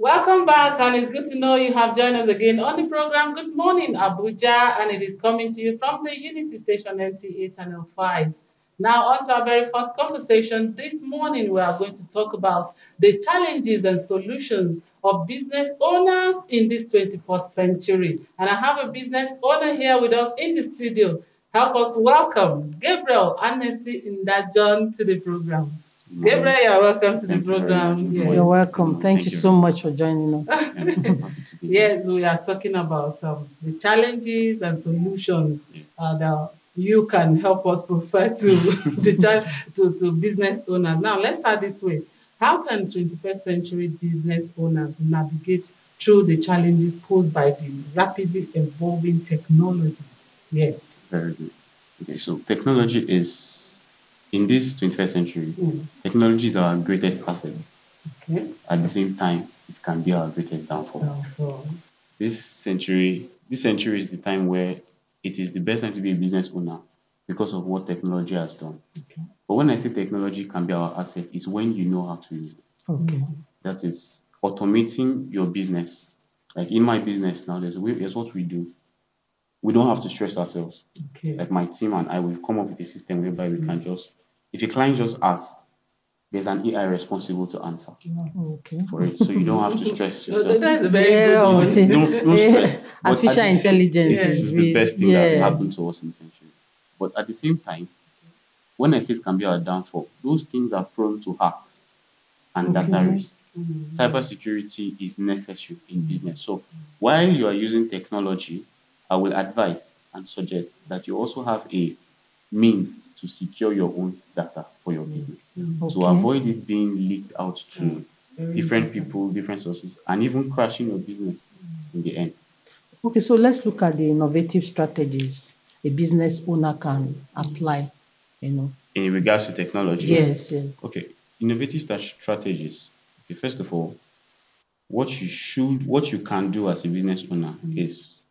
Welcome back, and it's good to know you have joined us again on the program. Good morning, Abuja, and it is coming to you from the Unity Station NTA Channel 5. Now, on to our very first conversation. This morning, we are going to talk about the challenges and solutions of business owners in this 21st century. And I have a business owner here with us in the studio. Help us welcome Gabriel Anesi Indajon to the program. Gabriel, you're welcome to the program. Yes. You're welcome. Thank you so much for joining us. Yes, we are talking about the challenges and solutions that you can help us prefer to to business owners. Now, let's start this way. How can 21st century business owners navigate through the challenges posed by the rapidly evolving technologies? Yes. Very good. Okay, so technology is, in this 21st century, technology is our greatest asset. Okay. At the same time, it can be our greatest downfall. This century is the time where it is the best time to be a business owner because of what technology has done. Okay. But when I say technology can be our asset, it's when you know how to use it. Okay. That is automating your business. Like in my business now, there's what we do. We don't have to stress ourselves. Okay. Like my team and I will come up with a system whereby we can just, if a client just asks, there's an AI responsible to answer Okay. for it. So you don't have to stress yourself. That's a very good Don't stress. But Artificial intelligence this is the best thing that's happened to us in the century. But at the same time, when I say it can be our downfall, those things are prone to hacks and data risk. Cybersecurity is necessary in business. So while you are using technology, I will advise and suggest that you also have a means to secure your own data for your business. To avoid it being leaked out to different people, different sources, and even crashing your business in the end. Okay, so let's look at the innovative strategies a business owner can apply, In regards to technology? Yes. Okay, innovative strategies. Okay, first of all, what you can do as a business owner is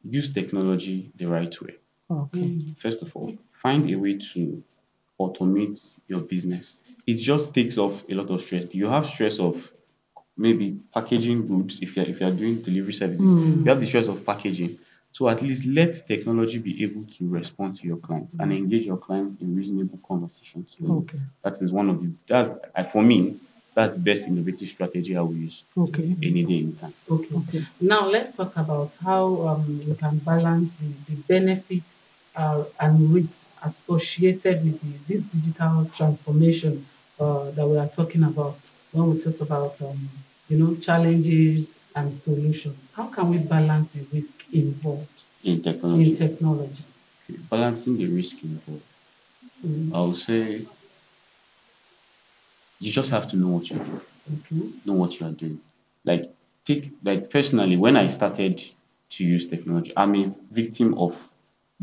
use technology the right way. Okay. First of all, find a way to automate your business. It just takes off a lot of stress. You have stress of maybe packaging goods if you're doing delivery services. You have the stress of packaging. So at least let technology be able to respond to your clients and engage your clients in reasonable conversations. Okay. That is one of for me, that's the best innovative strategy I will use. Okay. Any day, anytime. Okay. Now let's talk about how we can balance the benefits and risks associated with this digital transformation that we are talking about when we talk about challenges and solutions. How can we balance the risk involved in technology? Okay. Balancing the risk involved. I would say you just have to know what you're doing. Okay. Know what you are doing. Like personally, when I started to use technology, I'm a victim of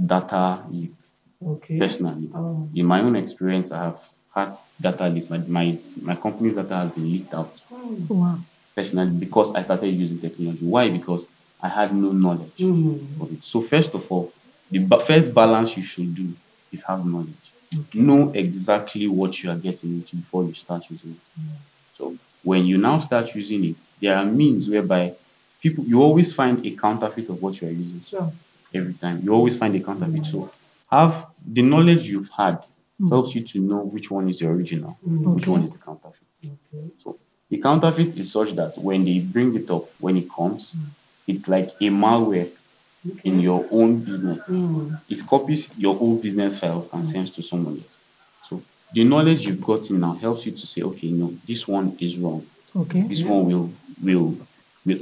data leaks. Okay. Personally, in my own experience, I have had data leaks. My company's data has been leaked out. Wow. Personally, because I started using technology. Why? Because I had no knowledge of it. So first of all, the first balance you should do is have knowledge. Okay. Know exactly what you are getting into before you start using it. So when you now start using it, there are means whereby you always find a counterfeit of what you are using. Sure. Every time you always find a counterfeit. So have the knowledge you've had helps you to know which one is the original, which one is the counterfeit. Okay. So the counterfeit is such that when they bring it up, when it comes, it's like a malware in your own business. It copies your own business files and sends to someone else. So the knowledge you've gotten now helps you to say, okay, no, this one is wrong. Okay. This one will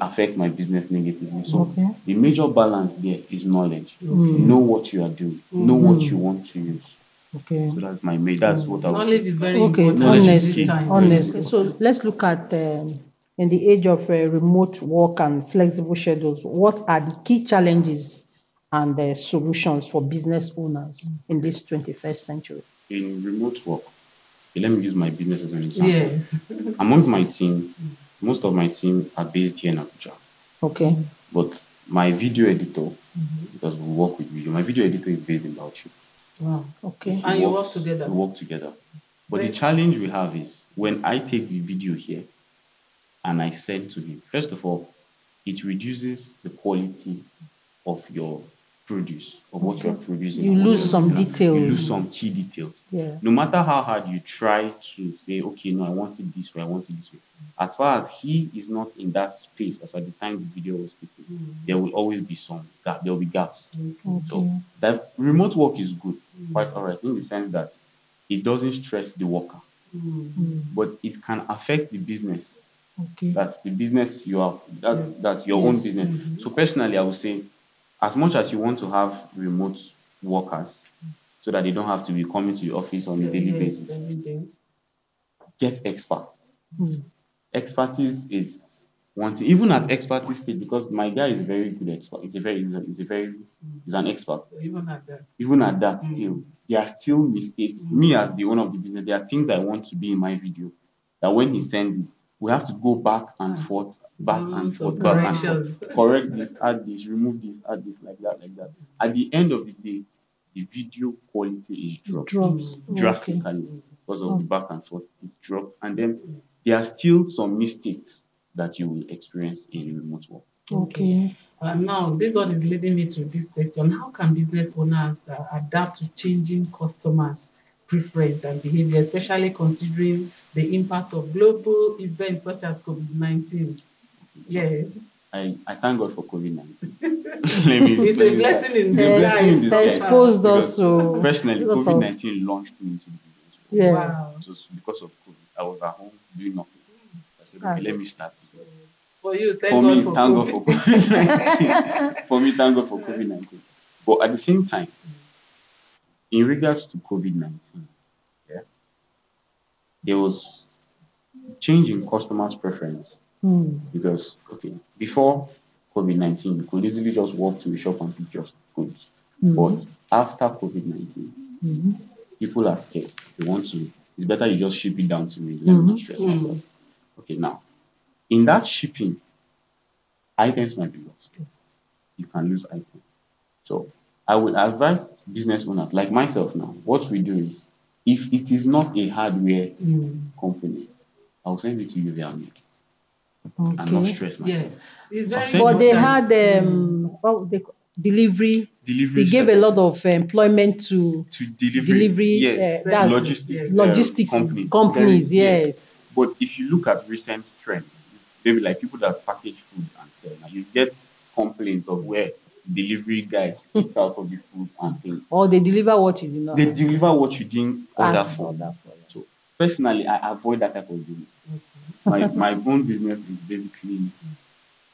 affect my business negatively. So the major balance there is knowledge. Know what you are doing. Know what you want to use. Okay. So that's what I would knowledge say. Is very important. Honestly. So let's look at in the age of remote work and flexible schedules, what are the key challenges and solutions for business owners in this 21st century? In remote work, let me use my business as an example. Yes. Amongst my team, most of my team are based here in Abuja. Okay. But my video editor, because we work with video, my video editor is based in Bauchi. Wow. Okay. And you work together? We work together. But the challenge we have is when I take the video here and I send to him. First of all, it reduces the quality of your produce, of what you're producing You and what lose you're some looking at. You lose details. some key details. Yeah. No matter how hard you try to say, okay, no, I want it this way, I want it this way. As far as he is not in that space as at the time the video was taken, there will always be some gap, there will be gaps. So that remote work is good, quite all right, in the sense that it doesn't stress the worker, but it can affect the business. Okay. That's the business you have. That's your own Yes. business. So personally, I would say, as much as you want to have remote workers, so that they don't have to be coming to the office on a daily basis, Every day. get experts. Expertise is one thing. Even at expertise stage, because my guy is a very good expert. He's an expert. So even at that. Even at that, still, there are still mistakes. Me as the owner of the business, there are things I want to be in my video that when he sends it, we have to go back and forth, back and forth, back and corrections. forth. Correct this, add this, remove this, add this, like that, like that. At the end of the day, the video quality is dropped Drops. drastically because of the back and forth. It's dropped, and then there are still some mistakes that you will experience in remote work. Okay. Now, this one is leading me to this question. How can business owners adapt to changing customers' preference and behavior, especially considering the impact of global events such as COVID-19? Yes. I thank God for COVID-19. It's a blessing in disguise. Exposed Because us to personally, lot of- COVID-19 launched me into the business. Yes. Wow. It was because of COVID. I was at home doing nothing. I said, okay, let me start business. For you, For thank me, God for thank God for COVID. COVID-19. For me, thank God for COVID-19. But at the same time, in regards to COVID-19, yeah, there was change in customers' preference. Because, okay, before COVID-19, you could easily just walk to a shop and pick your goods. But after COVID-19, people are scared. They want to, it's better you just ship it down to me. Let me not stress myself. Okay, now, in that shipping, items might be lost. Yes. You can lose items. So I would advise business owners like myself now, what we do is, if it is not a hardware company, I'll send it to you via mail and not Okay. stress myself. Yes. It's I'll very send But you they important. had what they delivery. delivery They gave a service lot of employment to to delivery, delivery, yes, to that's logistics, logistics companies, Very- yes. But if you look at recent trends, maybe like people that package food and sell, now you get complaints of where delivery guy eats out of the food and things. Or they deliver what you do not They deliver what you didn't order ask for. for. So personally, I avoid that type of business. My own business is basically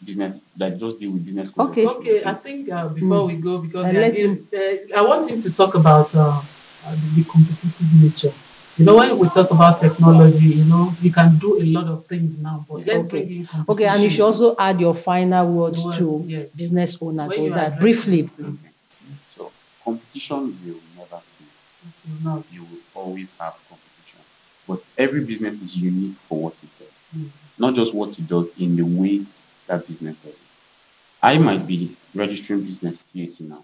business that just deal with business. Okay. Okay, I think before we go, because And let him- I want him to talk about the competitive nature. You know, when we talk about technology, you know, you can do a lot of things now, but let's bring in competition. Okay, and you should also add your final words to Yes. business owners When so you that address briefly, it, please. So competition you will never see. it will not. You will always have competition. But every business is unique for what it does. Not just what it does, in the way that business does it. I might be registering business CAC now,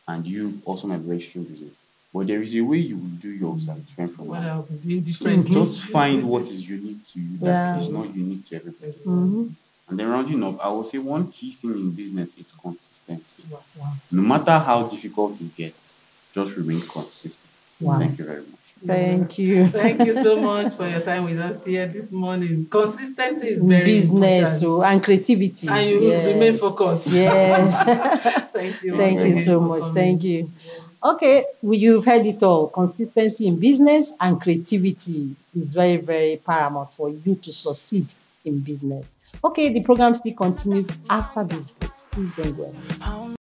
and you also might be registering business. But there is a way you will do yours that is different from Well, mine. I'll be doing So different. just find what is unique to you that Yeah. is not unique to everybody. Mhm. And then rounding up, I will say one key thing in business is consistency. Wow. No matter how difficult it gets, just remain consistent. Wow. Thank you very much. Thank you. Thank you so much for your time with us here this morning. Consistency is very Business important. and creativity. And you remain focused. Yes. Thank you. Thank you once so again for much. coming. Thank you. Okay, you've heard it all. Consistency in business and creativity is very, very paramount for you to succeed in business. Okay, the program still continues after this break. Please don't go away.